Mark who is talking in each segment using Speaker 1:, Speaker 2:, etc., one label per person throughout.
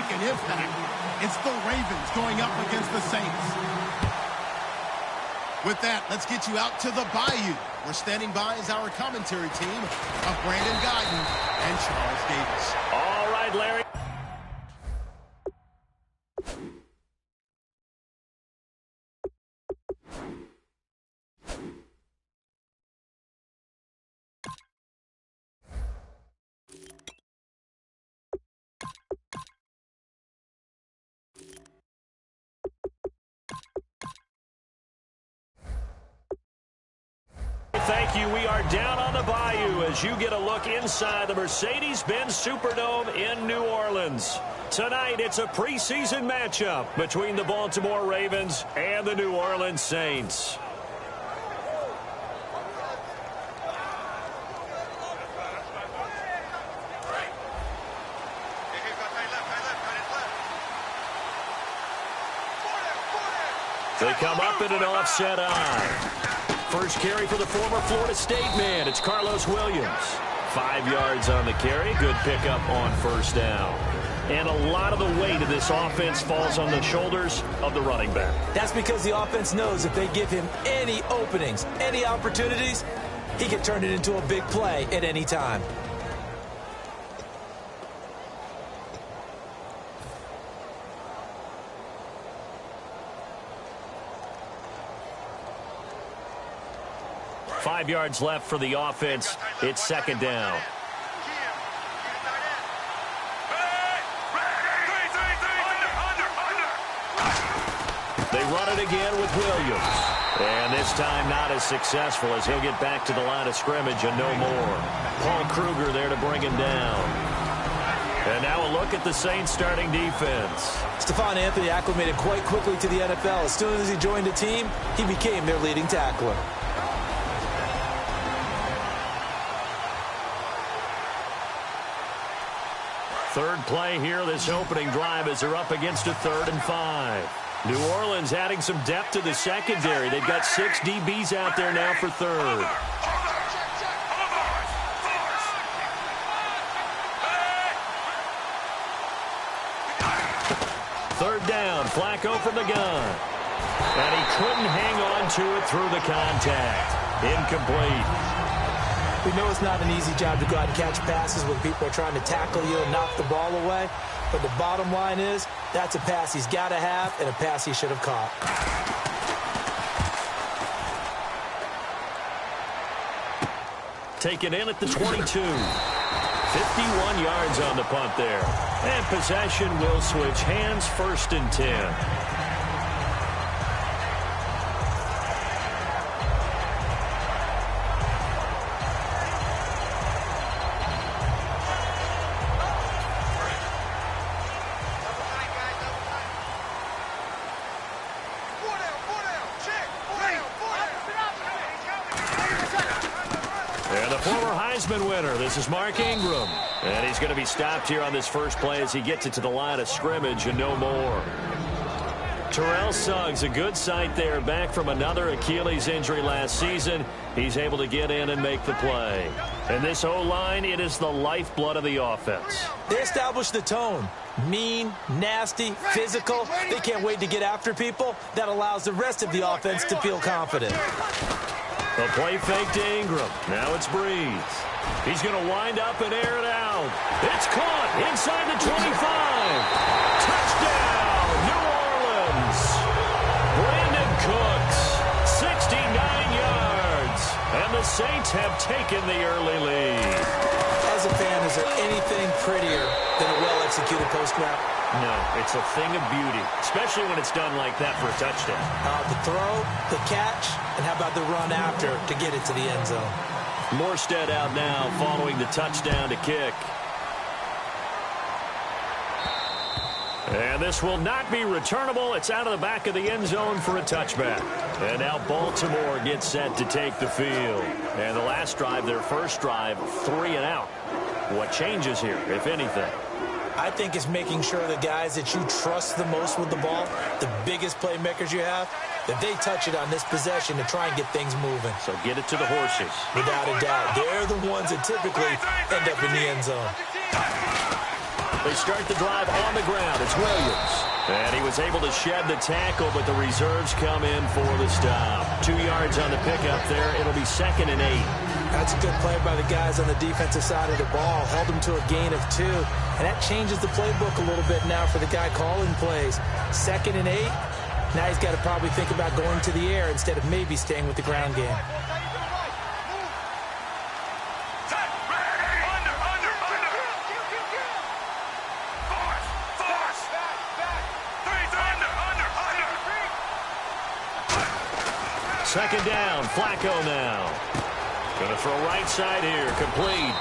Speaker 1: make an impact. It's the Ravens going up against the Saints. With that, let's get you out to the Bayou. We're standing by as our commentary team of Brandon Guyton and Charles Davis.
Speaker 2: All right, Larry. Thank you. We are down on the Bayou as you get a look inside the Mercedes-Benz Superdome in New Orleans. Tonight, it's a preseason matchup between the Baltimore Ravens and the New Orleans Saints. They come up in an offset eye. First carry for the former Florida State man. It's Carlos Williams. 5 yards on the carry. Good pickup on first down. And a lot of the weight of this offense falls on the shoulders of the running back.
Speaker 3: That's because the offense knows if they give him any openings, any opportunities, he can turn it into a big play at any time.
Speaker 2: Five yards left for the offense. It's second down. They run it again with Williams. And this time not as successful as he'll get back to the line of scrimmage and no more. Paul Kruger there to bring him down. And now a look at the Saints starting defense.
Speaker 3: Stephon Anthony acclimated quite quickly to the NFL. As soon as he joined the team, he became their leading tackler.
Speaker 2: Third play here, this opening drive as they're up against a 3rd and 5. New Orleans adding some depth to the secondary. They've got 6 DBs out there now for third. Third down, Flacco from the gun. And he couldn't hang on to it through the contact. Incomplete.
Speaker 3: We know it's not an easy job to go out and catch passes when people are trying to tackle you and knock the ball away. But the bottom line is, that's a pass he's got to have and a pass he should have caught.
Speaker 2: Taken in at the 22. 51 yards on the punt there. And possession will switch hands, 1st and 10. Winner. This is Mark Ingram. And he's going to be stopped here on this first play as he gets it to the line of scrimmage and no more. Terrell Suggs, a good sight there, back from another Achilles injury last season. He's able to get in and make the play. And this O-line, it is the lifeblood of the offense.
Speaker 3: They established the tone. Mean, nasty, physical. They can't wait to get after people. That allows the rest of the offense to feel confident.
Speaker 2: The play fake to Ingram. Now it's Breeze. He's going to wind up and air it out. It's caught inside the 25. Touchdown, New Orleans. Brandon Cooks, 69 yards. And the Saints have taken the early lead.
Speaker 3: As a fan, is there anything prettier than a well-executed post route?
Speaker 2: No, it's a thing of beauty, especially when it's done like that for a touchdown.
Speaker 3: The throw, the catch, and how about the run after to get it to the end zone?
Speaker 2: Morstead out now following the touchdown to kick. And this will not be returnable. It's out of the back of the end zone for a touchback. And now Baltimore gets set to take the field. And the last drive, their first drive, 3 and out. What changes here, if anything?
Speaker 3: I think it's making sure the guys that you trust the most with the ball, the biggest playmakers you have, that they touch it on this possession to try and get things moving.
Speaker 2: So get it to the horses.
Speaker 3: Without a doubt. They're the ones that typically end up in the end zone.
Speaker 2: They start the drive on the ground. It's Williams. And he was able to shed the tackle, but the reserves come in for the stop. 2 yards on the pickup there. It'll be 2nd and 8.
Speaker 3: That's a good play by the guys on the defensive side of the ball. Held them to a gain of 2. And that changes the playbook a little bit now for the guy calling plays. 2nd and 8. Now he's got to probably think about going to the air instead of maybe staying with the ground game.
Speaker 2: Second down, Flacco now. Going to throw right side here, complete.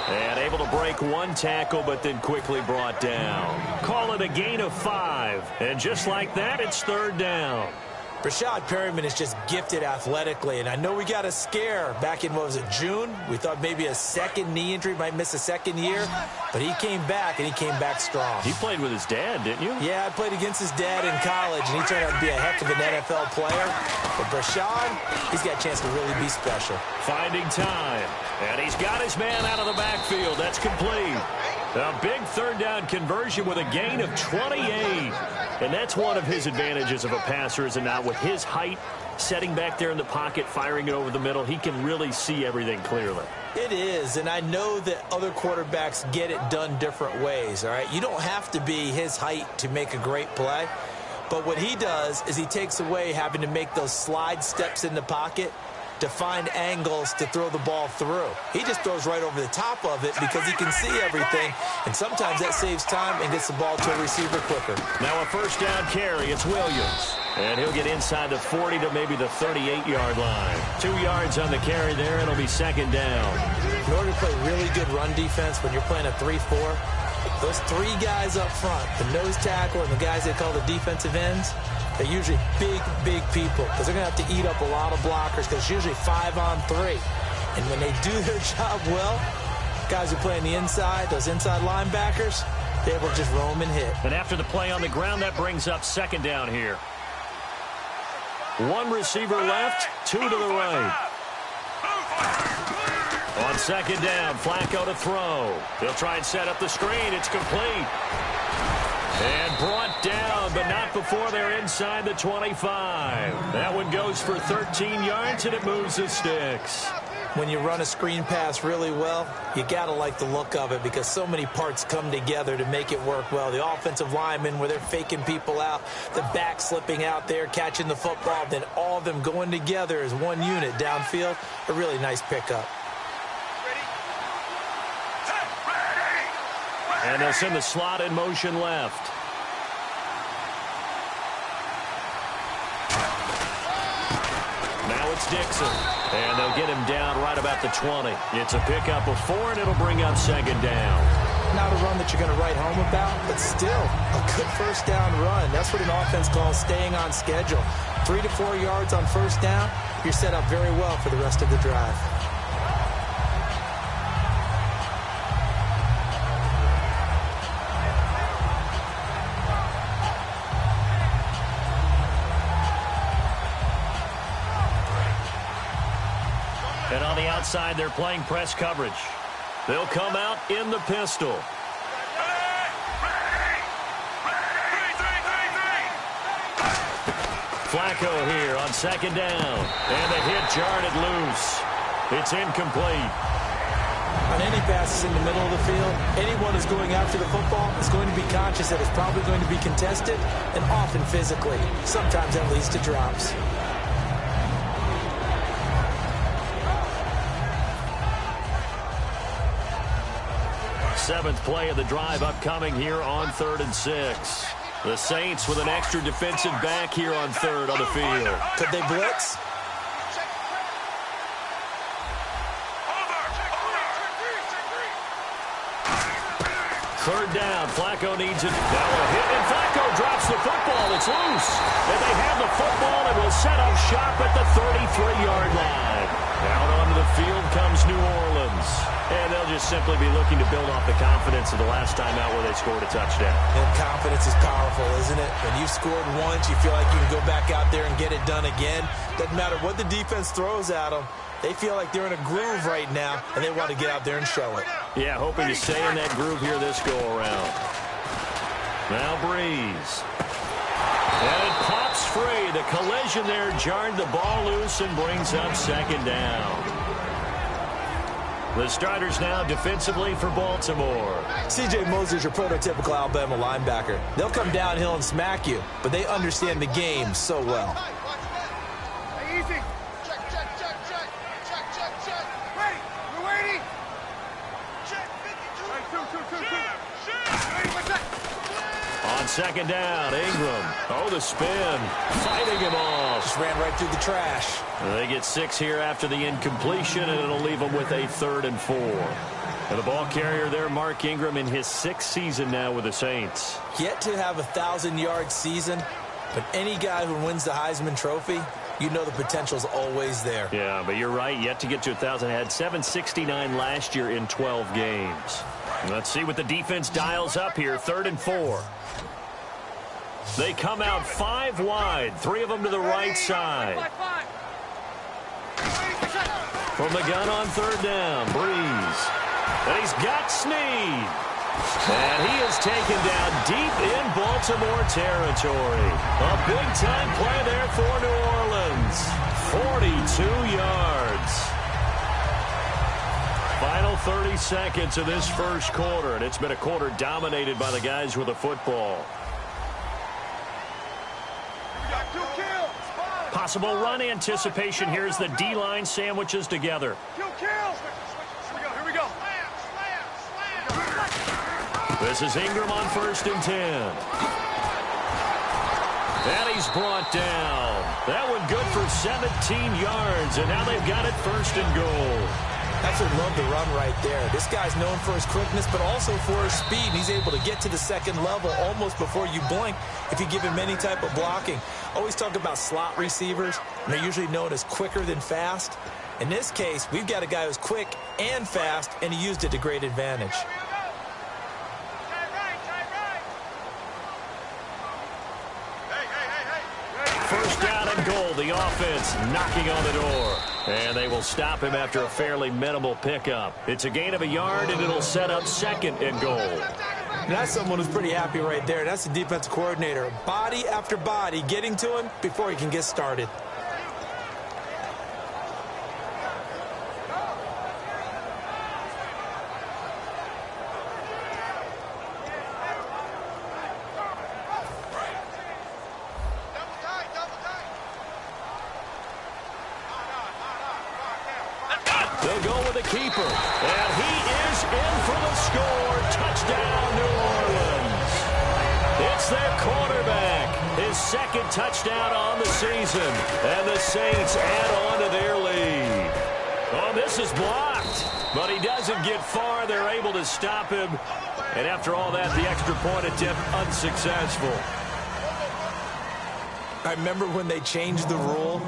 Speaker 2: And able to break 1 tackle, but then quickly brought down. Call it a gain of 5. And just like that, it's 3rd down.
Speaker 3: Rashad Perryman is just gifted athletically, and I know we got a scare back in, what was it, June? We thought maybe a second knee injury, might miss a 2nd year, but he came back, and he came back strong.
Speaker 2: He played with his dad, didn't you?
Speaker 3: Yeah, I played against his dad in college, and he turned out to be a heck of an NFL player. But Rashad, he's got a chance to really be special.
Speaker 2: Finding time, and he's got his man out of the backfield. That's complete. A big 3rd down conversion with a gain of 28. And that's one of his advantages of a passer, is it not? With his height, setting back there in the pocket, firing it over the middle, he can really see everything clearly.
Speaker 3: It is, and I know that other quarterbacks get it done different ways, all right? You don't have to be his height to make a great play. But what he does is he takes away having to make those slide steps in the pocket to find angles to throw the ball through. He just throws right over the top of it because he can see everything, and sometimes that saves time and gets the ball to a receiver quicker.
Speaker 2: Now a 1st down carry. It's Williams. And he'll get inside the 40 to maybe the 38-yard line. 2 yards on the carry there. It'll be 2nd down.
Speaker 3: In order to play really good run defense when you're playing a 3-4, those 3 guys up front, the nose tackle and the guys they call the defensive ends, they're usually big, big people because they're going to have to eat up a lot of blockers because it's usually 5-on-3. And when they do their job well, guys who play on the inside, those inside linebackers, they will just roam and hit.
Speaker 2: And after the play on the ground, that brings up 2nd down here. 1 receiver left, 2 to the right. On 2nd down, Flacco to throw. He'll try and set up the screen. It's complete. And brought down, but not before they're inside the 25. That one goes for 13 yards, and it moves the sticks.
Speaker 3: When you run a screen pass really well, you got to like the look of it because so many parts come together to make it work well. The offensive linemen, where they're faking people out, the back slipping out there, catching the football, then all of them going together as one unit downfield. A really nice pickup.
Speaker 2: And they'll send the slot in motion left. Now it's Dixon. And they'll get him down right about the 20. It's a pickup of 4, and it'll bring up 2nd down.
Speaker 3: Not a run that you're going to write home about, but still a good 1st down run. That's what an offense calls staying on schedule. 3 to 4 yards on 1st down, you're set up very well for the rest of the drive.
Speaker 2: And on the outside, they're playing press coverage. They'll come out in the pistol. Flacco here on 2nd down. And the hit jarred it loose. It's incomplete.
Speaker 3: On any passes in the middle of the field, anyone who's going after the football is going to be conscious that it's probably going to be contested and often physically. Sometimes that leads to drops.
Speaker 2: Seventh play of the drive upcoming here on 3rd and 6. The Saints with an extra defensive back here on 3rd on the field.
Speaker 3: Could they blitz?
Speaker 2: Third down, Flacco needs it. Now a hit, and Flacco drops the football. It's loose. And they have the football and will set up shop at the 33-yard line. Out onto the field comes New Orleans. And they'll just simply be looking to build off the confidence of the last time out where they scored a touchdown.
Speaker 3: And confidence is powerful, isn't it? When you've scored once, you feel like you can go back out there and get it done again. Doesn't matter what the defense throws at them. They feel like they're in a groove right now, and they want to get out there and show it.
Speaker 2: Yeah, hoping to stay in that groove here this go-around. Now Breeze. And it pops free. The collision there jarred the ball loose and brings up second down. The starters now defensively for Baltimore.
Speaker 3: C.J. Mosley's your prototypical Alabama linebacker. They'll come downhill and smack you, but they understand the game so well.
Speaker 4: Hey, easy. Check. Ready. We're waiting. Check. 52. Ready, what's that?
Speaker 2: On second down, Ingram. Oh, the spin. Fighting him off.
Speaker 3: Just ran right through the trash.
Speaker 2: They get 6 here after the incompletion, and it'll leave them with a 3rd and 4. And the ball carrier there, Mark Ingram, in his 6th season now with the Saints.
Speaker 3: Yet to have a 1,000-yard season, but any guy who wins the Heisman Trophy, you know the potential's always there.
Speaker 2: Yeah, but you're right. Yet to get to 1,000. Had 769 last year in 12 games. Let's see what the defense dials up here. 3rd and 4. They come out 5 wide. 3 of them to the right side. From the gun on 3rd down, Breeze. And he's got Snead. And he is taken down deep in Baltimore territory. A big-time play there for New Orleans. 42 yards. Final 30 seconds of this first quarter, and it's been a quarter dominated by the guys with the football. Possible run anticipation. Here's the D-line sandwiches together.
Speaker 4: Kill. Here we go.
Speaker 2: This is Ingram on 1st and 10. And he's brought down. That one good for 17 yards, and now they've got it 1st and goal.
Speaker 3: That's what love to run right there. This guy's known for his quickness, but also for his speed. And he's able to get to the second level almost before you blink if you give him any type of blocking. Always talk about slot receivers, and they're usually known as quicker than fast. In this case, we've got a guy who's quick and fast, and he used it to great advantage.
Speaker 2: First down and goal. The offense knocking on the door. And they will stop him after a fairly minimal pickup. It's a gain of a yard, and it'll set up 2nd and goal.
Speaker 3: And that's someone who's pretty happy right there. That's the defensive coordinator. Body after body getting to him before he can get started.
Speaker 2: They'll go with the keeper. And he is in for the score. Touchdown, New Orleans. It's their quarterback. His 2nd touchdown on the season. And the Saints add on to their lead. Oh, this is blocked. But he doesn't get far. They're able to stop him. And after all that, the extra point attempt unsuccessful.
Speaker 3: I remember when they changed the rule.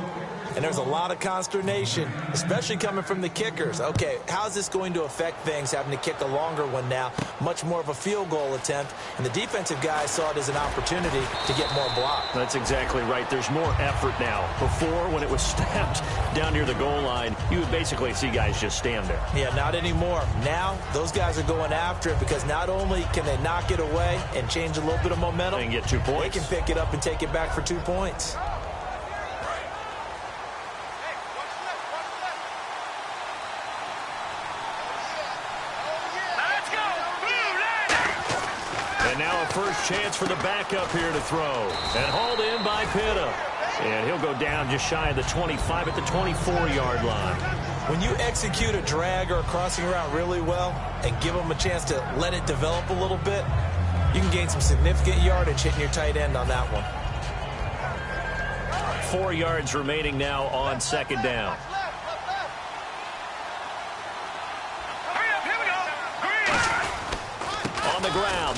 Speaker 3: And there's a lot of consternation, especially coming from the kickers. Okay, how's this going to affect things, having to kick a longer one now? Much more of a field goal attempt. And the defensive guys saw it as an opportunity to get more block.
Speaker 2: That's exactly right. There's more effort now. Before, when it was snapped down near the goal line, you would basically see guys just stand there.
Speaker 3: Yeah, not anymore. Now, those guys are going after it because not only can they knock it away and change a little bit of momentum,
Speaker 2: and get 2 points.
Speaker 3: They can pick it up and take it back for 2 points.
Speaker 2: And now a first chance for the backup here to throw. And hauled in by Pitta. And he'll go down just shy of the 25 at the 24-yard line.
Speaker 3: When you execute a drag or a crossing route really well and give them a chance to let it develop a little bit, you can gain some significant yardage hitting your tight end on that one.
Speaker 2: 4 yards remaining now on 2nd down. On the ground,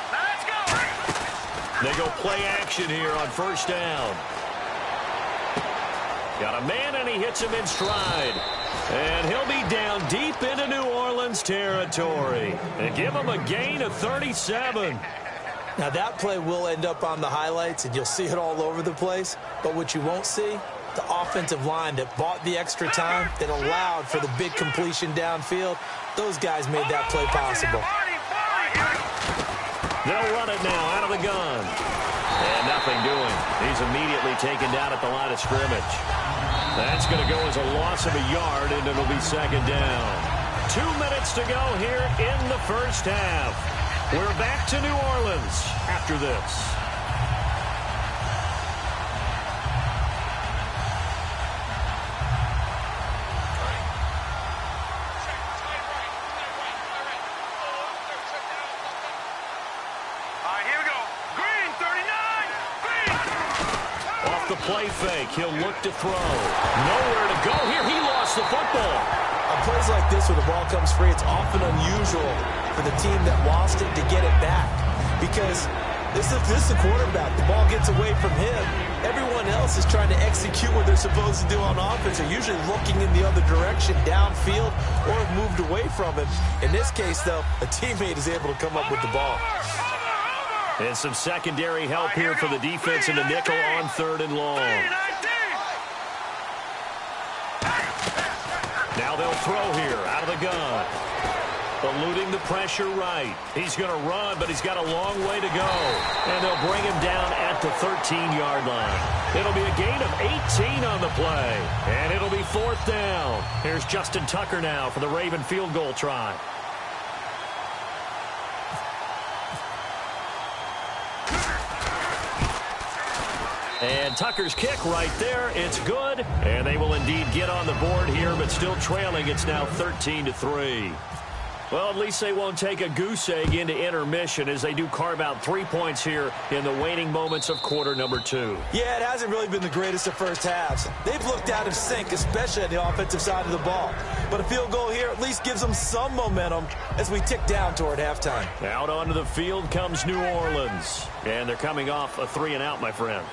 Speaker 2: They go play action here on first down. Got a man, and he hits him in stride. And he'll be down deep into New Orleans territory. And give him a gain of 37.
Speaker 3: Now, that play will end up on the highlights, and you'll see it all over the place. But what you won't see, the offensive line that bought the extra time, that allowed for the big completion downfield, those guys made that play possible.
Speaker 2: They'll run it now out of the gun. And nothing doing. He's immediately taken down at the line of scrimmage. That's going to go as a loss of a yard, and it'll be second down. 2 minutes to go here in the first half. We're back to New Orleans after this. The play fake. He'll look to throw. Nowhere to go here. He lost the football.
Speaker 3: On plays like this where the ball comes free, it's often unusual for the team that lost it to get it back. Because this is the quarterback. The ball gets away from him. Everyone else is trying to execute what they're supposed to do on offense. They're usually looking in the other direction, downfield, or have moved away from him. In this case, though, a teammate is able to come up with the ball.
Speaker 2: And some secondary help here for the defense in the nickel on third and long. Now they'll throw here out of the gun. Eluding the pressure right. He's going to run, but he's got a long way to go. And they'll bring him down at the 13-yard line. It'll be a gain of 18 on the play. And it'll be fourth down. Here's Justin Tucker now for the Raven field goal try. And Tucker's kick right there. It's good. And they will indeed get on the board here, but still trailing. It's now 13-3. Well, at least they won't take a goose egg into intermission as they do carve out 3 points here in the waning moments of quarter number 2.
Speaker 3: Yeah, it hasn't really been the greatest of first halves. They've looked out of sync, especially on the offensive side of the ball. But a field goal here at least gives them some momentum as we tick down toward halftime.
Speaker 2: Out onto the field comes New Orleans. And they're coming off a 3-and-out, my friend.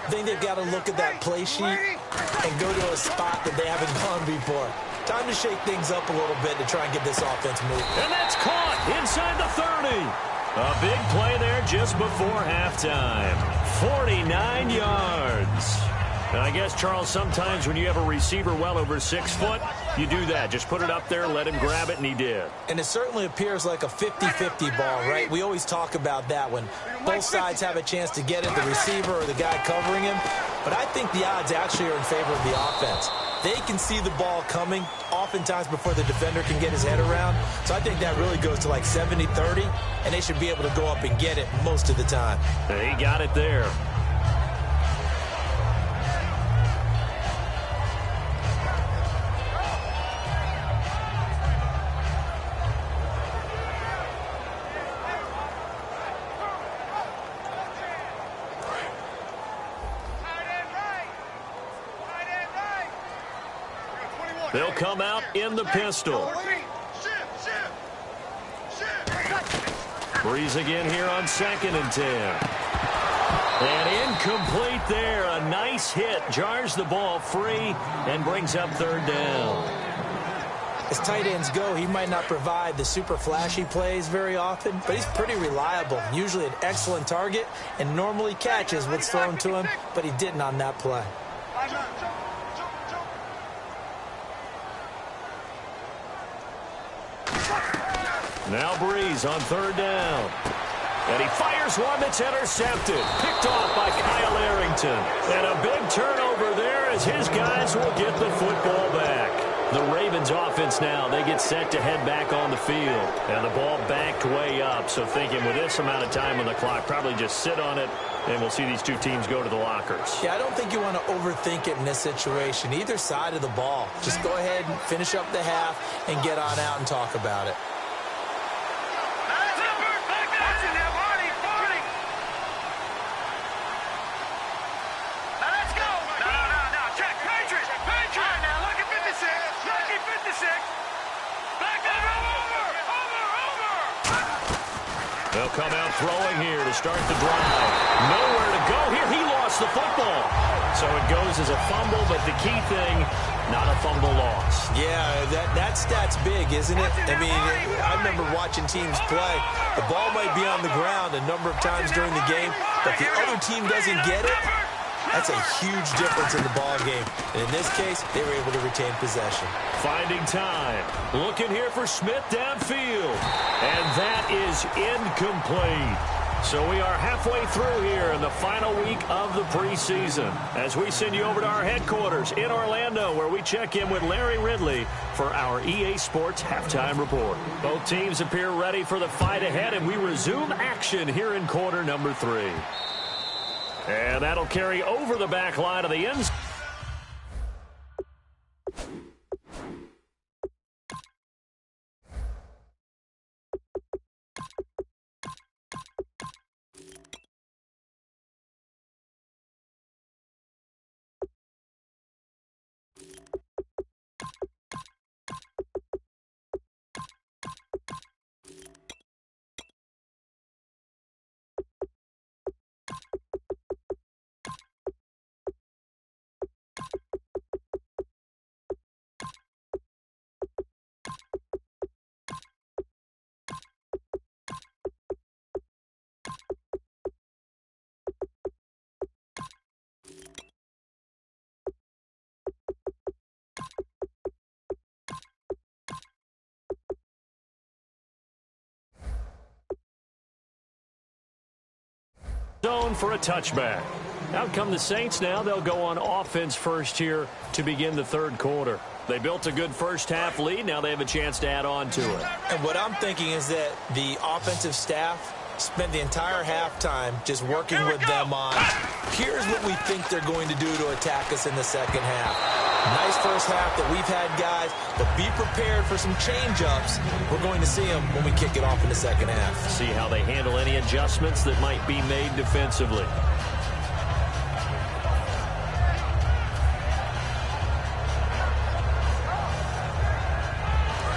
Speaker 3: I think they've got to look at that play sheet and go to a spot that they haven't gone before. Time to shake things up a little bit to try and get this offense moving.
Speaker 2: And that's caught inside the 30. A big play there just before halftime. 49 yards. And I guess, Charles, sometimes when you have a receiver well over 6 foot, you do that. Just put it up there, let him grab it, and he did.
Speaker 3: And it certainly appears like a 50-50 ball, right? We always talk about that when both sides have a chance to get it, the receiver or the guy covering him. But I think the odds actually are in favor of the offense. They can see the ball coming oftentimes before the defender can get his head around. So I think that really goes to like 70-30, and they should be able to go up and get it most of the time.
Speaker 2: He got it there. They'll come out in the pistol. Breeze again here on 2nd and 10. And incomplete there. A nice hit. Jars the ball free and brings up 3rd down.
Speaker 3: As tight ends go, he might not provide the super flashy plays very often, but he's pretty reliable. Usually an excellent target and normally catches what's thrown to him, but he didn't on that play.
Speaker 2: Now Breeze on 3rd down. And he fires one that's intercepted. Picked off by Kyle Arrington. And a big turnover there as his guys will get the football back. The Ravens offense now, they get set to head back on the field. And the ball backed way up. So thinking with this amount of time on the clock, probably just sit on it, and we'll see these two teams go to the lockers.
Speaker 3: Yeah, I don't think you want to overthink it in this situation. Either side of the ball. Just go ahead and finish up the half and get on out and talk about it.
Speaker 2: They'll come out throwing here to start the drive. Nowhere to go here. He lost the football. So it goes as a fumble, but the key thing, not a fumble loss.
Speaker 3: Yeah, that stat's big, isn't it? I mean, I remember watching teams play. The ball might be on the ground a number of times during the game, but if the other team doesn't get it, that's a huge difference in the ball game. And in this case, they were able to retain possession.
Speaker 2: Finding time. Looking here for Smith downfield. And that is incomplete. So we are halfway through here in the final week of the preseason as we send you over to our headquarters in Orlando, where we check in with Larry Ridley for our EA Sports Halftime Report. Both teams appear ready for the fight ahead, and we resume action here in quarter number 3. And that'll carry over the back line of the end zone. Zone for a touchback. Out come the Saints now. They'll go on offense first here to begin the third quarter. They built a good first-half lead. Now they have a chance to add on to it.
Speaker 3: And what I'm thinking is that the offensive staff spent the entire halftime just working with them on, here's what we think they're going to do to attack us in the second half. Nice first half that we've had, guys, but be prepared for some change-ups. We're going to see them when we kick it off in the second half.
Speaker 2: See how they handle any adjustments that might be made defensively.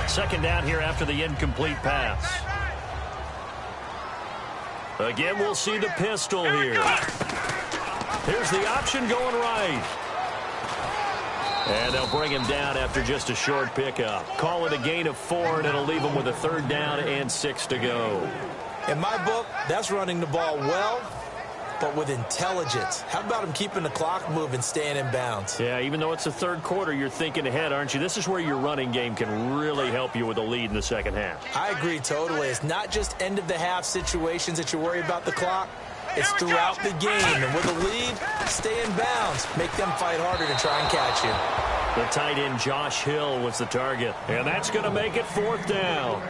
Speaker 2: Second down here after the incomplete pass. Again, we'll see the pistol here. Here's the option going right. And they'll bring him down after just a short pickup. Call it a gain of 4, and it'll leave him with a 3rd down and 6 to go.
Speaker 3: In my book, that's running the ball well, but with intelligence. How about him keeping the clock moving, staying in bounds?
Speaker 2: Yeah, even though it's the third quarter, you're thinking ahead, aren't you? This is where your running game can really help you with a lead in the second half.
Speaker 3: I agree totally. It's not just end-of-the-half situations that you worry about the clock. It's throughout the game. And with a lead, stay in bounds. Make them fight harder to try and catch you.
Speaker 2: The tight end Josh Hill was the target. And that's going to make it 4th down.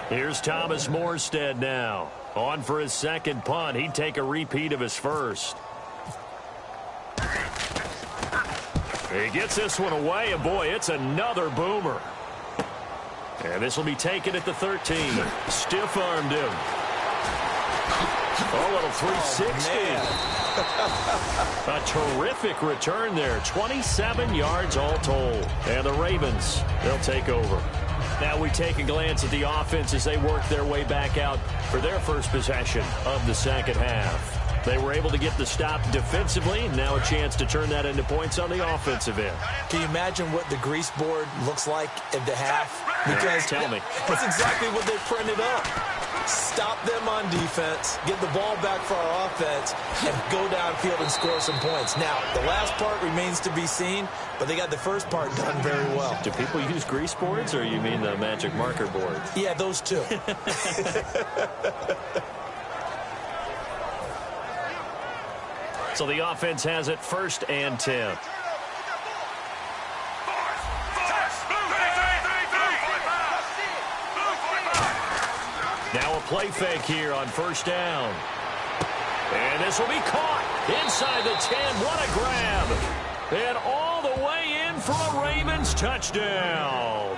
Speaker 2: Here's Thomas Morstead now. On for his second punt. He'd take a repeat of his first. He gets this one away, and boy, it's another boomer. And this will be taken at the 13. Stiff-armed him. A little 360. A terrific return there. 27 yards all told. And the Ravens, they'll take over. Now we take a glance at the offense as they work their way back out for their first possession of the second half. They were able to get the stop defensively. Now a chance to turn that into points on the offensive end.
Speaker 3: Can you imagine what the grease board looks like at the half? Because
Speaker 2: tell me.
Speaker 3: That's exactly what they printed up. Stop them on defense, get the ball back for our offense, and go downfield and score some points. Now, the last part remains to be seen, but they got the first part done very well.
Speaker 2: Do people use grease boards, or you mean the magic marker boards?
Speaker 3: Yeah, those two.
Speaker 2: So the offense has it 1st and 10. Now a play fake here on 1st down. And this will be caught inside the 10. What a grab. And all the way in for a Ravens touchdown.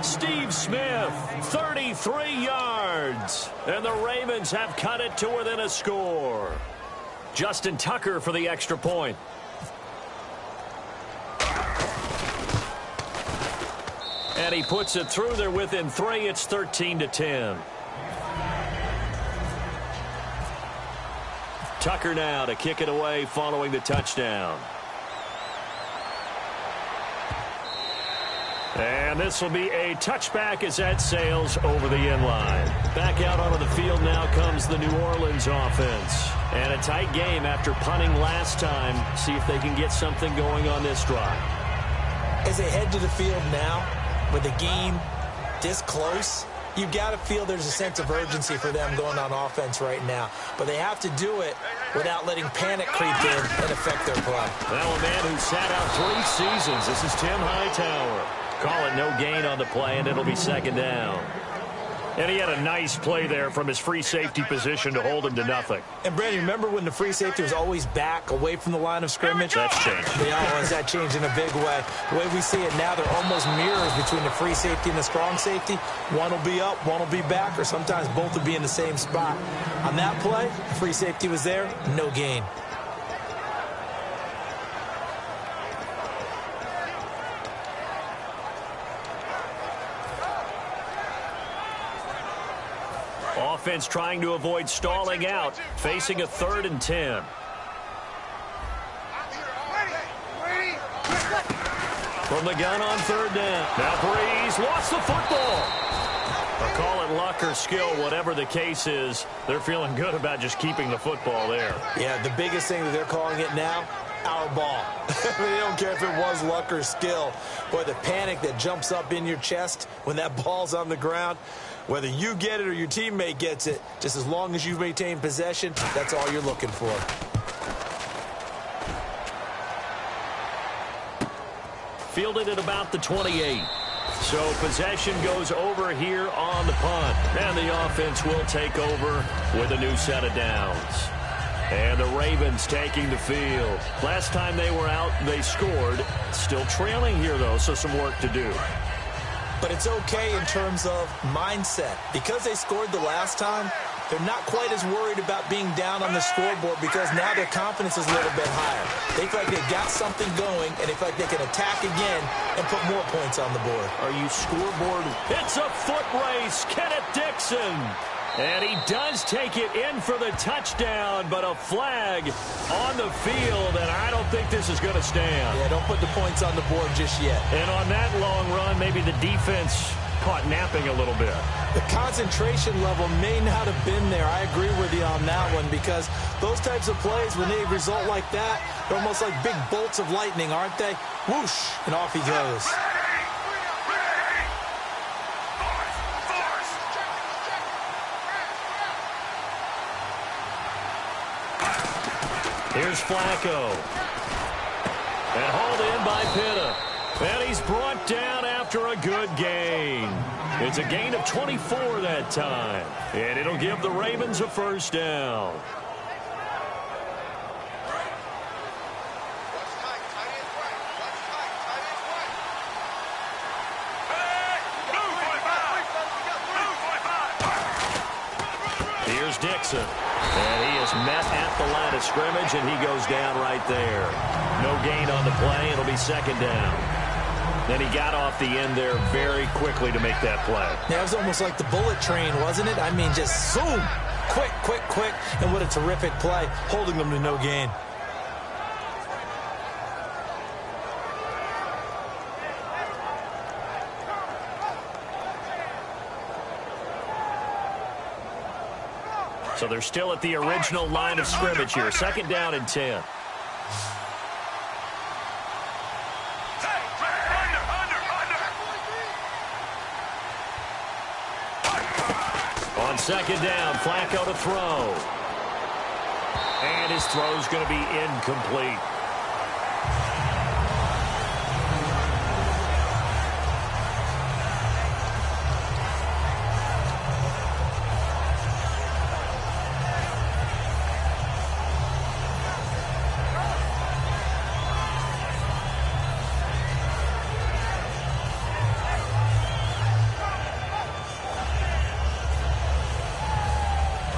Speaker 2: Steve Smith, 33 yards. And the Ravens have cut it to within a score. Justin Tucker for the extra point. And he puts it through there within 3. It's 13-10. Tucker now to kick it away following the touchdown. And this will be a touchback as that sails over the end line. Back out onto the field now comes the New Orleans offense. And a tight game after punting last time. See if they can get something going on this drive.
Speaker 3: As they head to the field now, with the game this close, you got to feel there's a sense of urgency for them going on offense right now. But they have to do it without letting panic creep in and affect their play.
Speaker 2: Well, a man who sat out 3 seasons. This is Tim Hightower. Call it no gain on the play, and it'll be second down. And he had a nice play there from his free safety position to hold him to nothing.
Speaker 3: And, Brandon, remember when the free safety was always back away from the line of scrimmage?
Speaker 2: That's changed.
Speaker 3: Yeah, that changed in a big way. The way we see it now, they're almost mirrors between the free safety and the strong safety. One will be up, one will be back, or sometimes both will be in the same spot. On that play, the free safety was there, no gain.
Speaker 2: Offense trying to avoid stalling out, facing a 3rd and 10. From the gun on 3rd down. Now Breeze lost the football. Or call it luck or skill, whatever the case is, they're feeling good about just keeping the football there.
Speaker 3: Yeah, the biggest thing that they're calling it now, our ball. They don't care if it was luck or skill. Boy, the panic that jumps up in your chest when that ball's on the ground, whether you get it or your teammate gets it, just as long as you maintain possession, that's all you're looking for.
Speaker 2: Fielded at about the 28. So possession goes over here on the punt. And the offense will take over with a new set of downs. And the Ravens taking the field. Last time they were out, they scored. Still trailing here, though, so some work to do.
Speaker 3: But it's okay in terms of mindset. Because they scored the last time, they're not quite as worried about being down on the scoreboard because now their confidence is a little bit higher. They feel like they've got something going, and they feel like they can attack again and put more points on the board.
Speaker 2: Are you scoreboard? It's a foot race. Kenneth Dixon. And he does take it in for the touchdown, but a flag on the field, and I don't think this is going to stand.
Speaker 3: Yeah, don't put the points on the board just yet.
Speaker 2: And on that long run, maybe the defense caught napping a little bit.
Speaker 3: The concentration level may not have been there. I agree with you on that one because those types of plays, when they result like that, they're almost like big bolts of lightning, aren't they? Whoosh, and off he goes.
Speaker 2: Here's Flacco. And hauled in by Pitta. And he's brought down after a good gain. It's a gain of 24 that time. And it'll give the Ravens a first down. Here's Dixon. And he is met at the line of scrimmage, and he goes down right there. No gain on the play. It'll be second down. Then he got off the end there very quickly to make that play.
Speaker 3: Yeah, it was almost like the bullet train, wasn't it? I mean, just zoom. Quick, quick, quick. And what a terrific play, holding them to no gain.
Speaker 2: So they're still at the original line of scrimmage here. Second down and 10. On second down, Flacco to throw. And his throw's going to be incomplete.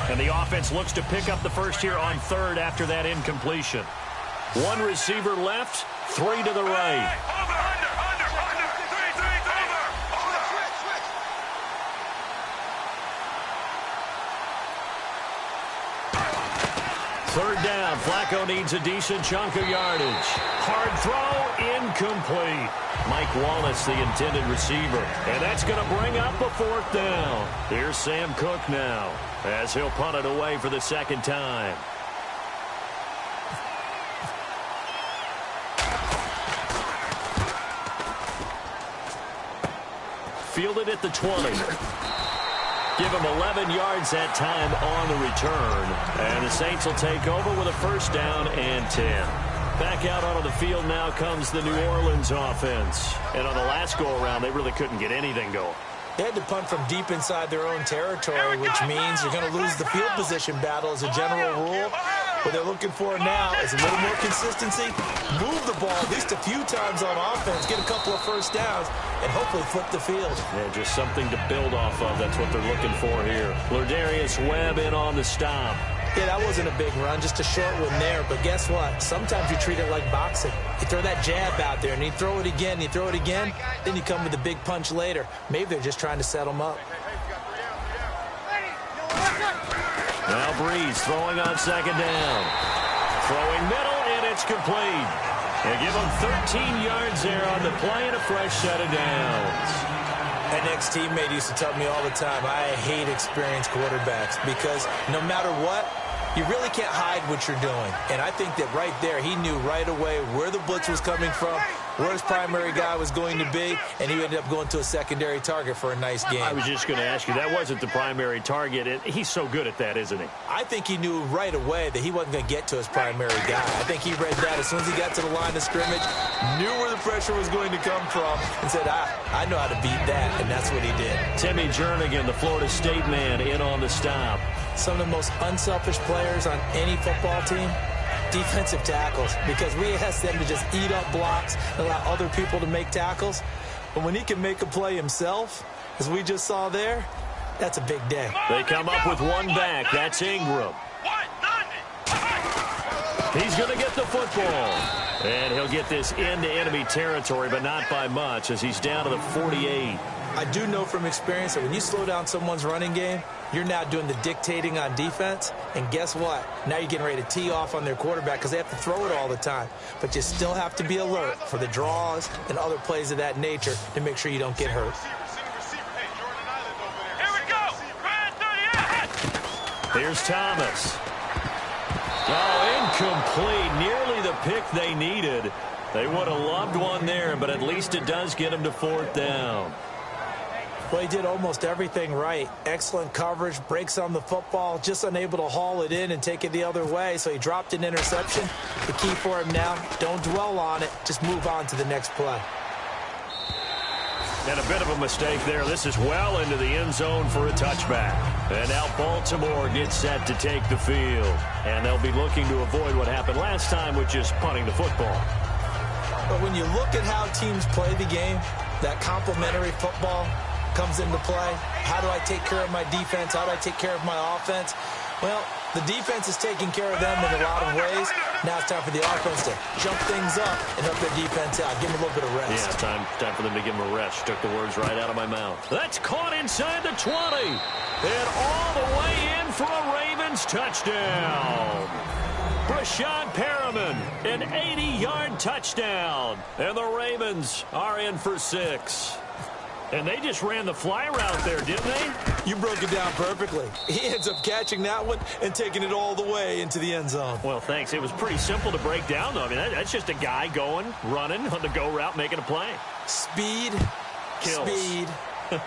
Speaker 2: And the offense looks to pick up the first here on third after that incompletion. One receiver left, 3 to the right. Third down. Flacco needs a decent chunk of yardage. Hard throw, incomplete. Mike Wallace, the intended receiver. And that's going to bring up a fourth down. Here's Sam Cook now, as he'll punt it away for the second time. Fielded at the 20. Give him 11 yards that time on the return. And the Saints will take over with a first down and 10. Back out onto the field now comes the New Orleans offense. And on the last go-around, they really couldn't get anything going.
Speaker 3: They had to punt from deep inside their own territory, which means you're going to lose the field position battle as a general rule. What they're looking for now is a little more consistency, move the ball at least a few times on offense, get a couple of first downs, and hopefully flip the field.
Speaker 2: Yeah, just something to build off of. That's what they're looking for here. Lardarius Webb in on the stop.
Speaker 3: Yeah, that wasn't a big run, just a short one there. But guess what? Sometimes you treat it like boxing. You throw that jab out there, and you throw it again, you throw it again, then you come with a big punch later. Maybe they're just trying to set them up.
Speaker 2: Now Breeze throwing on second down. Throwing middle, and it's complete. They give him 13 yards there on the play and a fresh set of downs.
Speaker 3: An ex-teammate used to tell me all the time, I hate experienced quarterbacks because no matter what, you really can't hide what you're doing. And I think that right there, he knew right away where the blitz was coming from, where his primary guy was going to be, and he ended up going to a secondary target for a nice game.
Speaker 2: I was just going to ask you, that wasn't the primary target. He's so good at that, isn't he?
Speaker 3: I think he knew right away that he wasn't going to get to his primary guy. I think he read that as soon as he got to the line of scrimmage, knew where the pressure was going to come from, and said, I know how to beat that, and that's what he did.
Speaker 2: Timmy Jernigan, the Florida State man, in on the stop.
Speaker 3: Some of the most unselfish players on any football team, defensive tackles, because we ask them to just eat up blocks and allow other people to make tackles. But when he can make a play himself, as we just saw there, that's a big day.
Speaker 2: They come up with one back. That's Ingram. He's going to get the football. And he'll get this into enemy territory, but not by much, as he's down to the 48.
Speaker 3: I do know from experience that when you slow down someone's running game, you're now doing the dictating on defense. And guess what? Now you're getting ready to tee off on their quarterback because they have to throw it all the time. But you still have to be alert for the draws and other plays of that nature to make sure you don't get hurt.
Speaker 2: Here's Thomas. Oh, incomplete. Nearly the pick they needed. They would have loved one there, but at least it does get them to fourth down.
Speaker 3: Well, he did almost everything right. Excellent coverage, breaks on the football, just unable to haul it in and take it the other way, so he dropped an interception. The key for him now, don't dwell on it, just move on to the next play.
Speaker 2: And a bit of a mistake there. This is well into the end zone for a touchback. And now Baltimore gets set to take the field. And they'll be looking to avoid what happened last time with just punting the football.
Speaker 3: But when you look at how teams play the game, that complementary football comes into play. How do I take care of my defense? How do I take care of my offense? Well, the defense is taking care of them in a lot of ways. Now it's time for the offense to jump things up and help their defense out. Give them a little bit of rest.
Speaker 2: Yeah, time for them to give them a rest. Took the words right out of my mouth. That's caught inside the 20. And all the way in for a Ravens touchdown. Brashad Perriman, an 80-yard touchdown. And the Ravens are in for 6. And they just ran the fly route there, didn't they?
Speaker 3: You broke it down perfectly. He ends up catching that one and taking it all the way into the end zone.
Speaker 2: Well, thanks. It was pretty simple to break down, though. I mean, that's just a guy going, running on the go route, making a play.
Speaker 3: Speed,
Speaker 2: kills.
Speaker 3: Speed,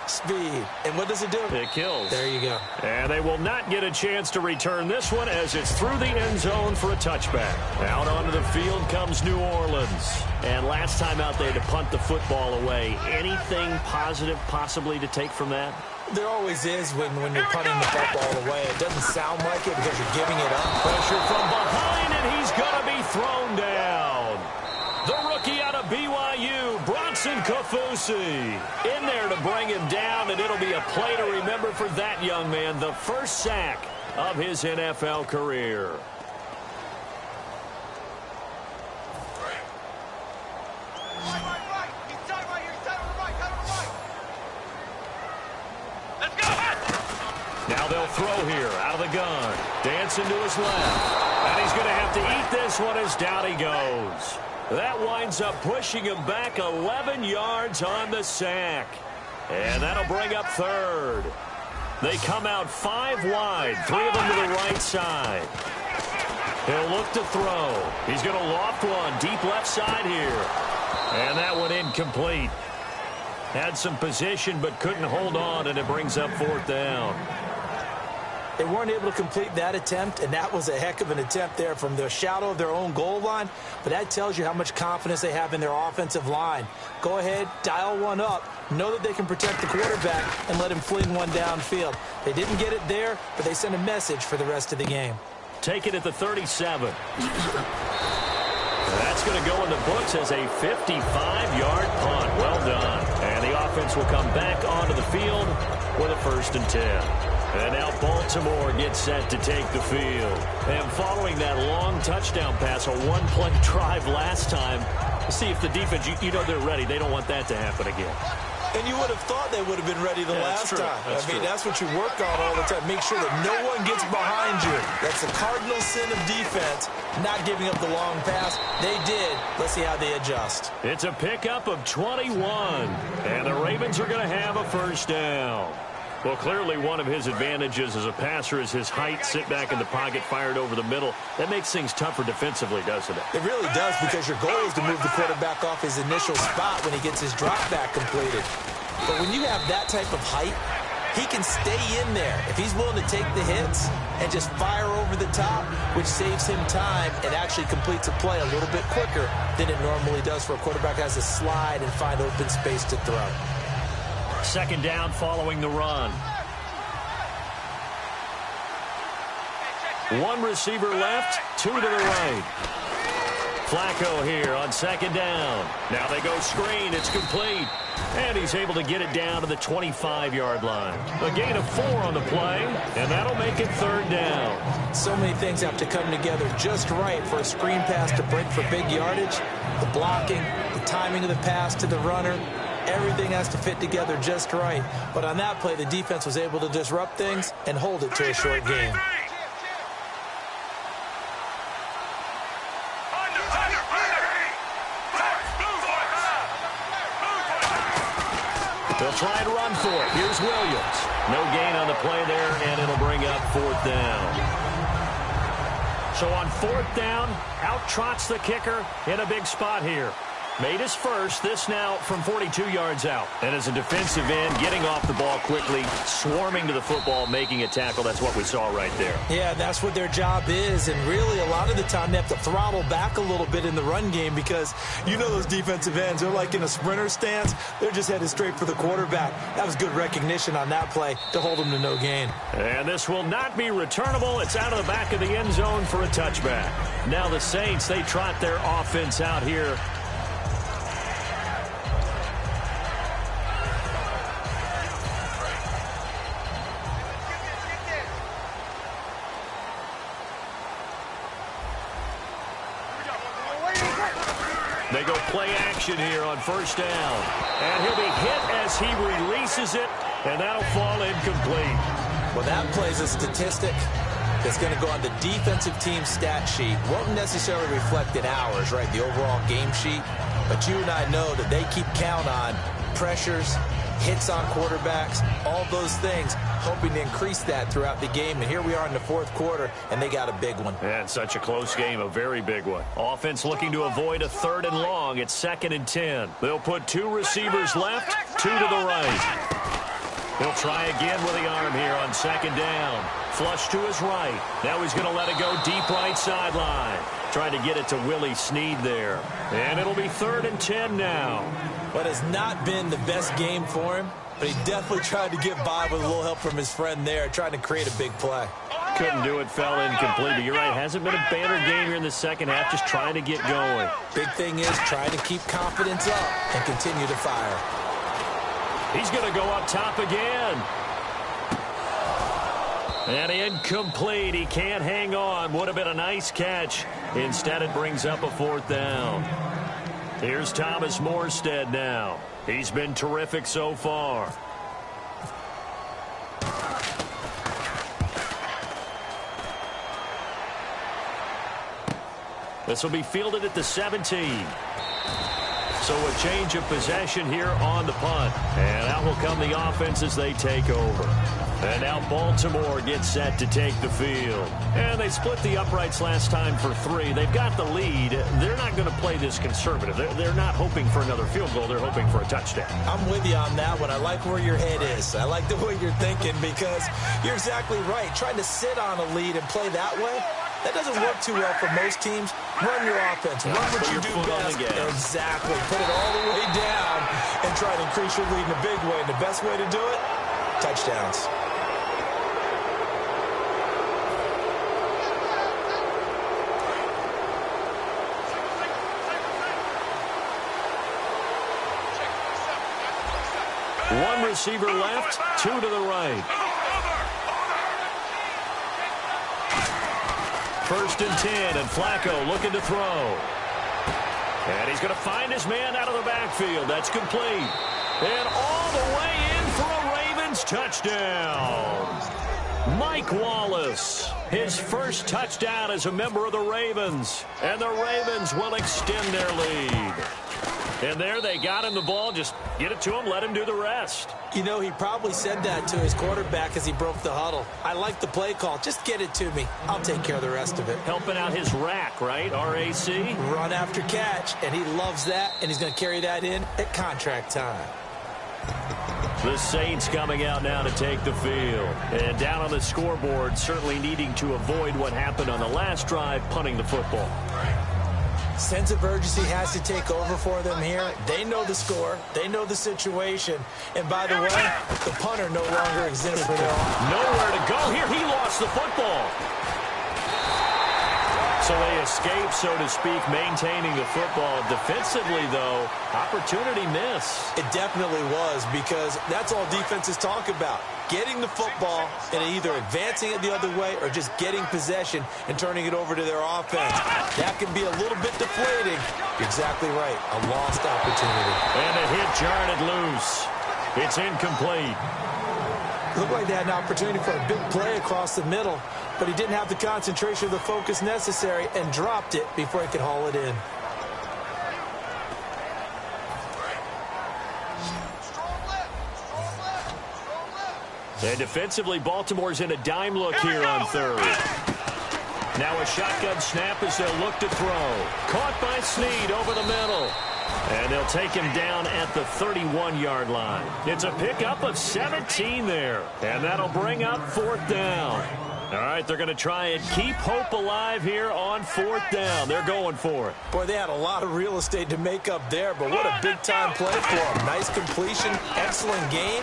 Speaker 3: speed. And what does it do?
Speaker 2: It kills.
Speaker 3: There you go.
Speaker 2: And they will not get a chance to return this one as it's through the end zone for a touchback. Out onto the field comes New Orleans. And last time out there to punt the football away. Anything positive possibly to take from that?
Speaker 3: There always is when you're punting the football away. It doesn't sound like it because you're giving it up.
Speaker 2: Pressure from behind, and he's going to be thrown down. The rookie out of BYU, Bronson Kafusi, in there to bring him down, and it'll be a play to remember for that young man. The first sack of his NFL career. Now they'll throw here out of the gun. Dancing to his left. And to eat this one as down he goes. That winds up pushing him back 11 yards on the sack. And that'll bring up third. They come out 5 wide, 3 of them to the right side. He'll look to throw. He's going to loft one deep left side here. And that one incomplete. Had some position but couldn't hold on, and it brings up 4th down.
Speaker 3: They weren't able to complete that attempt, and that was a heck of an attempt there from the shadow of their own goal line. But that tells you how much confidence they have in their offensive line. Go ahead, dial one up. Know that they can protect the quarterback and let him fling one downfield. They didn't get it there, but they sent a message for the rest of the game.
Speaker 2: Take it at the 37. That's going to go in the books as a 55-yard punt. Well done. And the offense will come back onto the field with a 1st and 10. And now Baltimore gets set to take the field. And following that long touchdown pass, a one-play drive last time, see if the defense, you know they're ready. They don't want that to happen again.
Speaker 3: And you would have thought they would have been ready the last time. That's what you work on all the time. Make sure that no one gets behind you. That's the cardinal sin of defense, not giving up the long pass. They did. Let's see how they adjust.
Speaker 2: It's a pickup of 21. And the Ravens are going to have a 1st down. Well, clearly one of his advantages as a passer is his height, sit back in the pocket, fired over the middle. That makes things tougher defensively, doesn't it?
Speaker 3: It really does, because your goal is to move the quarterback off his initial spot when he gets his drop back completed. But when you have that type of height, he can stay in there if he's willing to take the hits and just fire over the top, which saves him time and actually completes a play a little bit quicker than it normally does for a quarterback who has to slide and find open space to throw.
Speaker 2: 2nd down following the run. 1 receiver left, 2 to the right. Flacco here on 2nd down. Now they go screen. It's complete. And he's able to get it down to the 25-yard line. A gain of 4 on the play, and that'll make it 3rd down.
Speaker 3: So many things have to come together just right for a screen pass to break for big yardage. The blocking, the timing of the pass to the runner. Everything has to fit together just right. But on that play, the defense was able to disrupt things and hold it to a short game.
Speaker 2: They'll try and run for it. Here's Williams. No gain on the play there, and it'll bring up 4th down. So on 4th down, out trots the kicker in a big spot here. Made his first, this now from 42 yards out. And as a defensive end, getting off the ball quickly, swarming to the football, making a tackle. That's what we saw right there.
Speaker 3: Yeah, that's what their job is. And really, a lot of the time, they have to throttle back a little bit in the run game because you know those defensive ends, they're like in a sprinter stance. They're just headed straight for the quarterback. That was good recognition on that play to hold them to no gain.
Speaker 2: And this will not be returnable. It's out of the back of the end zone for a touchback. Now the Saints, they trot their offense out here. They go play action here on 1st down. And he'll be hit as he releases it, and that'll fall incomplete.
Speaker 3: Well, that plays a statistic that's going to go on the defensive team stat sheet. Won't necessarily reflect in ours, right, the overall game sheet. But you and I know that they keep count on pressures, hits on quarterbacks, all those things, hoping to increase that throughout the game. And here we are in the 4th quarter, and they got a big one.
Speaker 2: And such a close game, a very big one. Offense looking to avoid a 3rd and long. It's 2nd and 10. They'll put 2 receivers left, 2 to the right. He'll try again with the arm here on 2nd down. Flush to his right. Now he's going to let it go deep right sideline. Trying to get it to Willie Snead there. And it'll be 3rd and 10 now.
Speaker 3: What has not been the best game for him, but he definitely tried to get by with a little help from his friend there, trying to create a big play.
Speaker 2: Couldn't do it, fell incomplete. But you're right, hasn't been a banner game here in the 2nd half, just trying to get going.
Speaker 3: Big thing is trying to keep confidence up and continue to fire.
Speaker 2: He's going to go up top again. And incomplete. He can't hang on. Would have been a nice catch. Instead, it brings up a 4th down. Here's Thomas Morstead now. He's been terrific so far. This will be fielded at the 17. So a change of possession here on the punt. And out will come the offense as they take over. And now Baltimore gets set to take the field. And they split the uprights last time for 3. They've got the lead. They're not going to play this conservative. They're not hoping for another field goal. They're hoping for a touchdown.
Speaker 3: I'm with you on that one. I like where your head is. I like the way you're thinking because you're exactly right. Trying to sit on a lead and play that way, that doesn't work too well for most teams. Run your offense. Run what you do best. Exactly. Put it all the way down and try to increase your lead in a big way. And the best way to do it, touchdowns.
Speaker 2: One receiver left, 2 to the right. 1st and 10, and Flacco looking to throw. And he's going to find his man out of the backfield. That's complete. And all the way in for a Ravens touchdown. Mike Wallace, his first touchdown as a member of the Ravens. And the Ravens will extend their lead. And there they got him the ball. Just get it to him, let him do the rest.
Speaker 3: You know, he probably said that to his quarterback as he broke the huddle. I like the play call. Just get it to me. I'll take care of the rest of it.
Speaker 2: Helping out his rack, right? R-A-C?
Speaker 3: Run after catch, and he loves that, and he's going to carry that in at contract time.
Speaker 2: The Saints coming out now to take the field. And down on the scoreboard, certainly needing to avoid what happened on the last drive, punting the football.
Speaker 3: Sense of urgency has to take over for them here. They know the score. They know the situation. And by the way, the punter no longer exists for them.
Speaker 2: Nowhere to go here. He lost the football. So they escape, so to speak, maintaining the football. Defensively, though, opportunity miss.
Speaker 3: It definitely was, because that's all defenses talk about. Getting the football and either advancing it the other way or just getting possession and turning it over to their offense. That can be a little bit deflating. You're exactly right. A lost opportunity.
Speaker 2: And a hit jarred it loose. It's incomplete.
Speaker 3: Looked like they had an opportunity for a big play across the middle, but he didn't have the concentration or the focus necessary and dropped it before he could haul it in.
Speaker 2: And defensively, Baltimore's in a dime look here on 3rd. Now a shotgun snap as they'll look to throw. Caught by Snead over the middle. And they'll take him down at the 31-yard line. It's a pickup of 17 there. And that'll bring up 4th down. All right, they're going to try and keep hope alive here on 4th down. They're going for it.
Speaker 3: Boy, they had a lot of real estate to make up there, but what a big-time play for them. Nice completion, excellent game.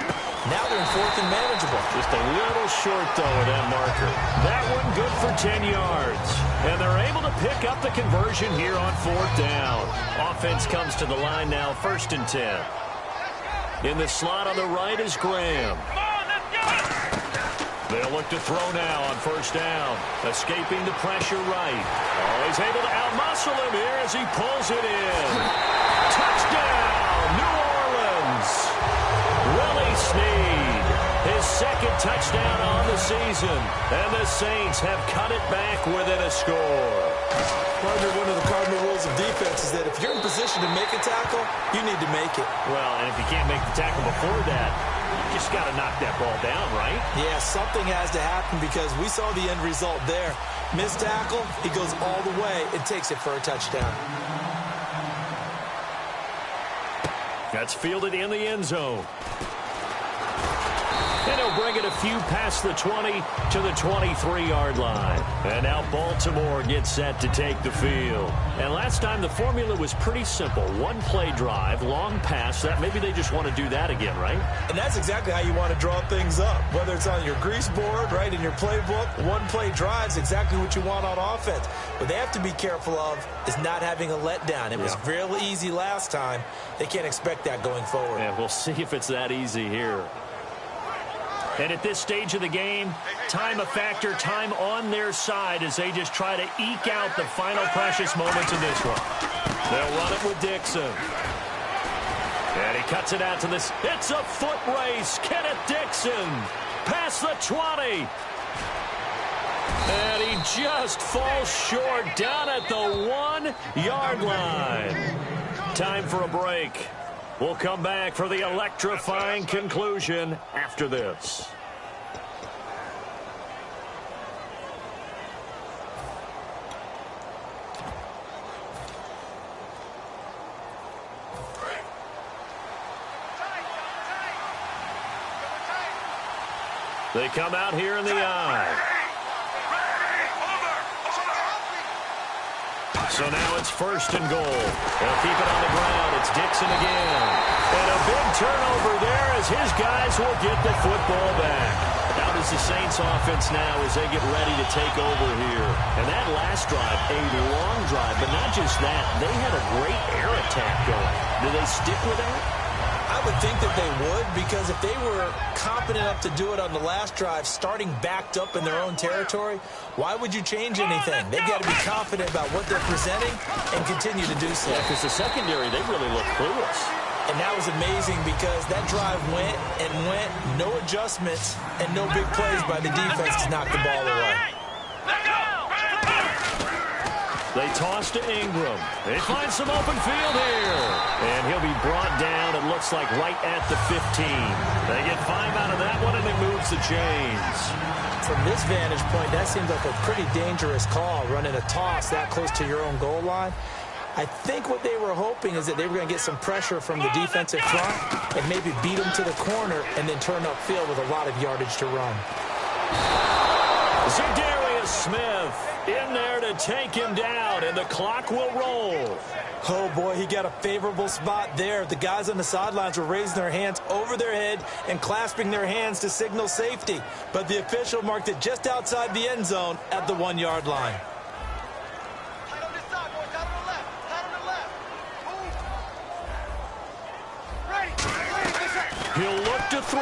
Speaker 3: Now they're in 4th and manageable.
Speaker 2: Just a little short, though, of that marker. That one good for 10 yards. And they're able to pick up the conversion here on 4th down. Offense comes to the line now, 1st and 10. In the slot on the right is Graham. They'll look to throw now on 1st down. Escaping the pressure right. Oh, he's able to outmuscle him here as he pulls it in. Touchdown, New Orleans. Willie Snead, his 2nd touchdown on the season. And the Saints have cut it back within a score.
Speaker 3: Partner, one of the cardinal rules of defense is that if you're in position to make a tackle, you need to make it.
Speaker 2: Well, and if you can't make the tackle before that, you just got to knock that ball down, right?
Speaker 3: Yeah, something has to happen because we saw the end result there. Missed tackle, he goes all the way and takes it for a touchdown.
Speaker 2: That's fielded in the end zone. And he'll bring it a few past the 20 to the 23-yard line. And now Baltimore gets set to take the field. And last time the formula was pretty simple. One-play drive, long pass. That maybe they just want to do that again, right?
Speaker 3: And that's exactly how you want to draw things up. Whether it's on your grease board, right, in your playbook, one-play drive is exactly what you want on offense. What they have to be careful of is not having a letdown. It was real easy last time. They can't expect that going forward.
Speaker 2: Yeah, we'll see if it's that easy here. And at this stage of the game, time a factor, time on their side as they just try to eke out the final precious moments of this one. They'll run it with Dixon. And he cuts it out to this. It's a foot race. Kenneth Dixon past the 20. And he just falls short down at the 1-yard line. Time for a break. We'll come back for the electrifying conclusion after this. They come out here in the eye. So now it's 1st and goal. They'll keep it on the ground. It's Dixon again. And a big turnover there as his guys will get the football back. How does the Saints offense now as they get ready to take over here? And that last drive, a long drive, but not just that. They had a great air attack going. Do they stick with that?
Speaker 3: I would think that they would, because if they were competent enough to do it on the last drive, starting backed up in their own territory, why would you change anything? They've got to be confident about what they're presenting and continue to do so.
Speaker 2: Yeah, because the secondary, they really look clueless.
Speaker 3: And that was amazing because that drive went and went, no adjustments, and no big plays by the defense to knock the ball away.
Speaker 2: They toss to Ingram. They find some open field here. And he'll be brought down, it looks like, right at the 15. They get 5 out of that one, and it moves the chains.
Speaker 3: From this vantage point, that seems like a pretty dangerous call, running a toss that close to your own goal line. I think what they were hoping is that they were going to get some pressure from the defensive front and maybe beat them to the corner and then turn upfield with a lot of yardage to run.
Speaker 2: Za'Darius Smith in there to take him down, and the clock will roll.
Speaker 3: Oh, boy, he got a favorable spot there. The guys on the sidelines were raising their hands over their head and clasping their hands to signal safety. But the official marked it just outside the end zone at the 1-yard line.
Speaker 2: He'll look to throw.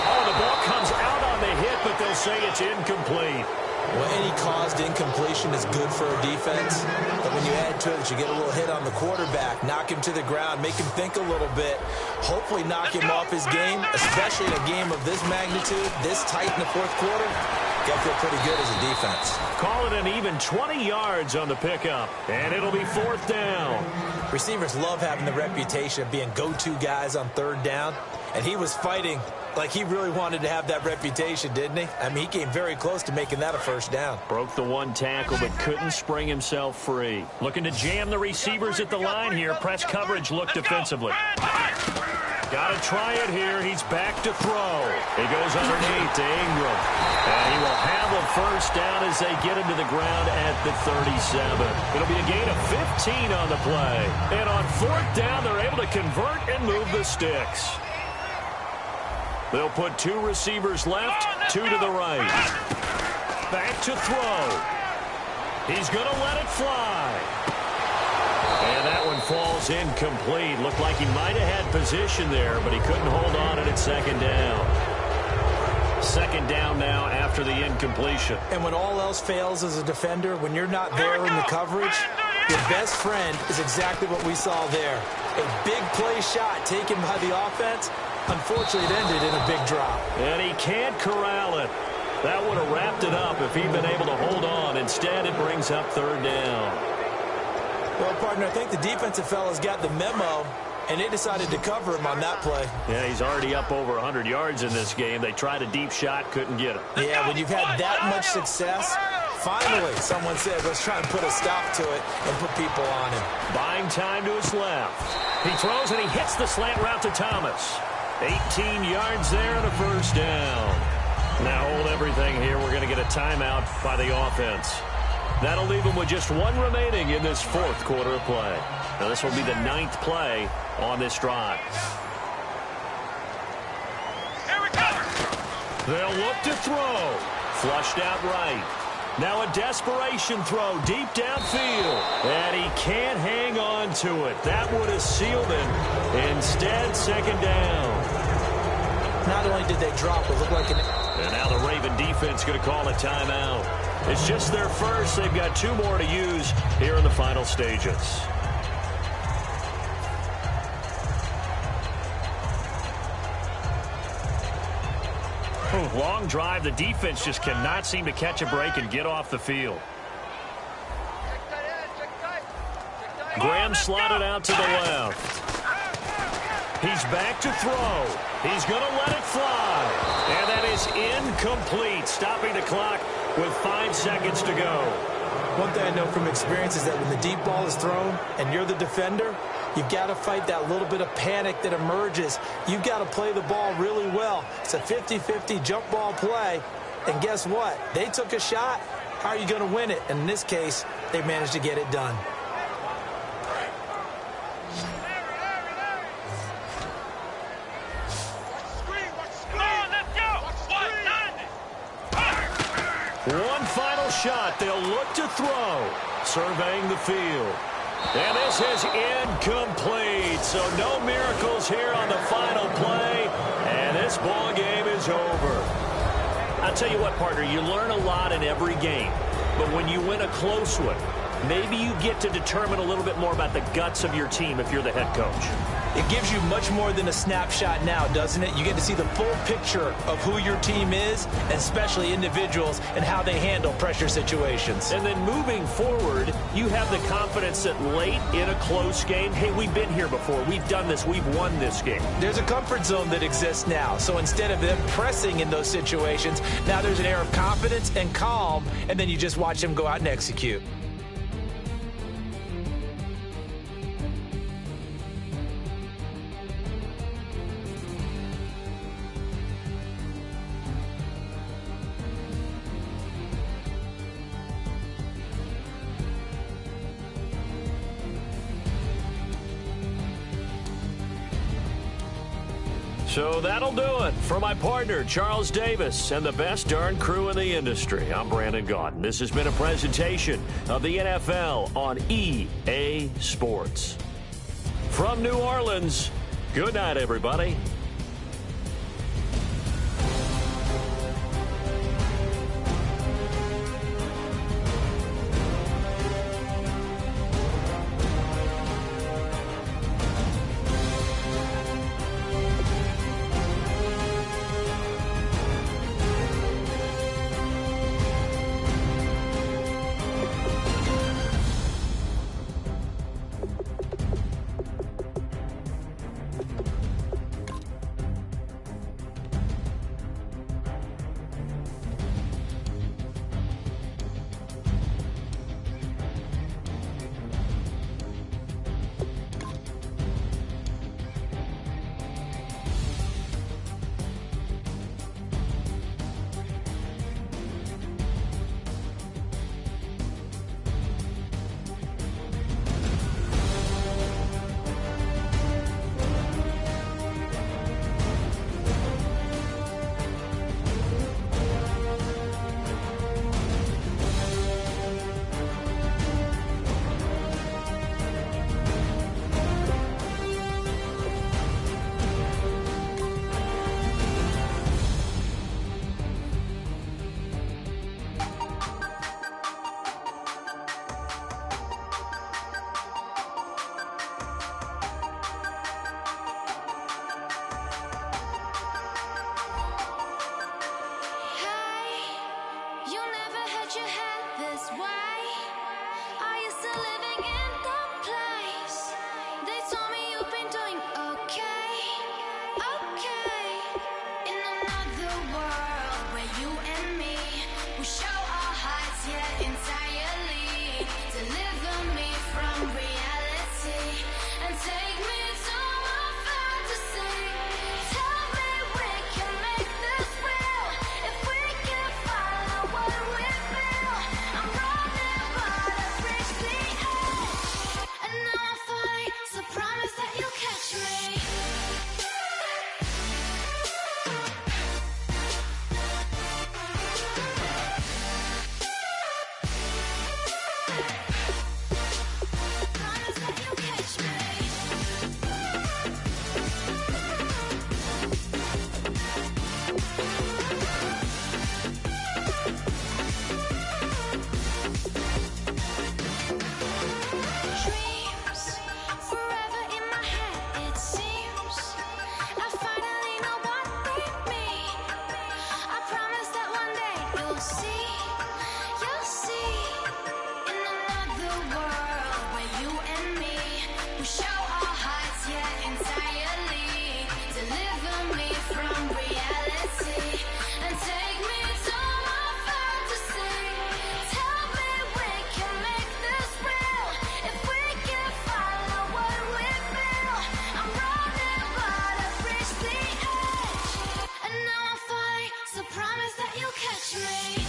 Speaker 2: Oh, the ball comes out on the hit, but they'll say it's incomplete.
Speaker 3: Well, any caused incompletion is good for a defense, but when you add to it that you get a little hit on the quarterback, knock him to the ground, make him think a little bit, hopefully knock him off his game, especially in a game of this magnitude, this tight in the 4th quarter, got to feel pretty good as a defense.
Speaker 2: Call it an even 20 yards on the pickup, and it'll be 4th down.
Speaker 3: Receivers love having the reputation of being go-to guys on 3rd down, and he was fighting like he really wanted to have that reputation, didn't he? I mean, he came very close to making that a 1st down.
Speaker 2: Broke the 1 tackle, but couldn't spring himself free. Looking to jam the receivers at the line here. Press coverage look defensively. Got to try it here. He's back to throw. He goes underneath to Ingram. And he will have a 1st down as they get him to the ground at the 37. It'll be a gain of 15 on the play. And on 4th down, they're able to convert and move the sticks. They'll put 2 receivers left, 2 to the right. Back to throw. He's going to let it fly. And that one falls incomplete. Looked like he might have had position there, but he couldn't hold on and it's 2nd down. 2nd down now after the incompletion.
Speaker 3: And when all else fails as a defender, when you're not there in the coverage, your best friend is exactly what we saw there. A big play shot taken by the offense. Unfortunately, it ended in a big drop.
Speaker 2: And he can't corral it. That would have wrapped it up if he'd been able to hold on. Instead, it brings up 3rd down.
Speaker 3: Well, partner, I think the defensive fellas got the memo, and they decided to cover him on that play.
Speaker 2: Yeah, he's already up over 100 yards in this game. They tried a deep shot, couldn't get it.
Speaker 3: Yeah, when you've had that much success, finally someone said, let's try and put a stop to it and put people on him.
Speaker 2: Buying time to his left. He throws and he hits the slant route to Thomas. 18 yards there and a 1st down. Now hold everything here. We're going to get a timeout by the offense. That'll leave them with just 1 remaining in this 4th quarter of play. Now this will be the 9th play on this drive.
Speaker 4: Here we go.
Speaker 2: They'll look to throw. Flushed out right. Now a desperation throw deep downfield. And he can't hang on to it. That would have sealed him. Instead, 2nd down.
Speaker 3: Not only did they drop, it looked like an...
Speaker 2: And now the Raven defense going to call a timeout. It's just their first. They've got 2 more to use here in the final stages. Long drive. The defense just cannot seem to catch a break and get off the field. Graham slotted out to the left. He's back to throw. He's going to let it fly. And that is incomplete, stopping the clock with 5 seconds to go.
Speaker 3: One thing I know from experience is that when the deep ball is thrown and you're the defender, you've got to fight that little bit of panic that emerges. You've got to play the ball really well. It's a 50-50 jump ball play. And guess what? They took a shot. How are you going to win it? And in this case, they managed to get it done.
Speaker 2: One final shot. They'll look to throw. Surveying the field. And this is incomplete. So no miracles here on the final play. And this ball game is over. I'll tell you what, partner, you learn a lot in every game. But when you win a close one, maybe you get to determine a little bit more about the guts of your team if you're the head coach.
Speaker 3: It gives you much more than a snapshot now, doesn't it? You get to see the full picture of who your team is, and especially individuals, and how they handle pressure situations.
Speaker 2: And then moving forward, you have the confidence that late in a close game, hey, we've been here before. We've done this. We've won this game.
Speaker 3: There's a comfort zone that exists now. So instead of them pressing in those situations, now there's an air of confidence and calm, and then you just watch them go out and execute.
Speaker 2: So that'll do it for my partner, Charles Davis, and the best darn crew in the industry. I'm Brandon Gaudin. This has been a presentation of the NFL on EA Sports. From New Orleans, good night, everybody.
Speaker 5: show our hearts, yeah, entirely. Deliver me from reality and take me to my fantasy. Tell me we can make this real if we can follow what we feel. I'm running, but I've reached the edge, and now I'm falling. So promise that you'll catch me.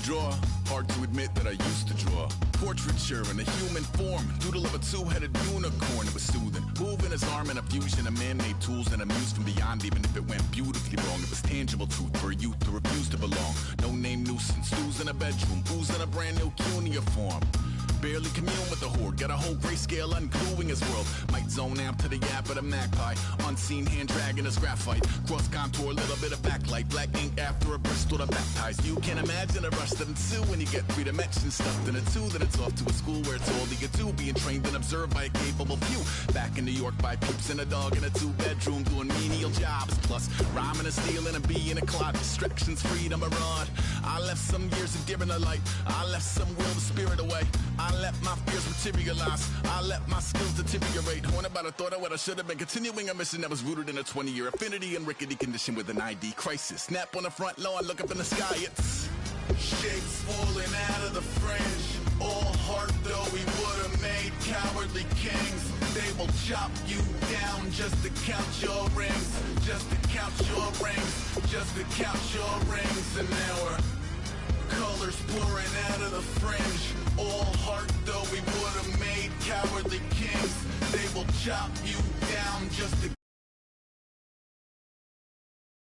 Speaker 6: Draw. Hard to admit that I used to draw. Portraiture in a human form. Doodle of a two-headed unicorn. It was soothing. Moving his arm in a fusion of man-made tools and amused from beyond. Even if it went beautifully wrong, it was tangible truth for a youth to refuse to belong. No name nuisance. Who's in a bedroom? Who's in a brand new cuneiform? Barely commune with the horde. Got a whole grayscale ungluing his world. Might zone out to the yap of the magpie. Unseen hand dragging his graphite. Cross contour, little bit of backlight. Black ink after a Bristol to baptize. You can imagine the rush that ensue when you get three dimensions stuffed in a two. Then it's off to a school where it's all you get to. Being trained and observed by a capable few. Back in New York by peeps and a dog in a two-bedroom doing menial jobs. Plus rhyming and stealing and being a clod. Distractions, freedom, a rod. I left some years of deer in the light. I left some will, the spirit away. I let my fears materialize. I let my skills deteriorate. Horn about a thought of what I should have been. Continuing a mission that was rooted in a 20-year affinity and rickety condition with an ID crisis. Snap on the front lawn, look up in the sky. It's shapes falling out of the fringe. All heart though we would have made cowardly kings. They will chop you down just to count your rings. Just to count your rings. Just to count your rings. And now we're colors pouring out of the fringe. All heart though we would have made cowardly kings. They will chop you down just to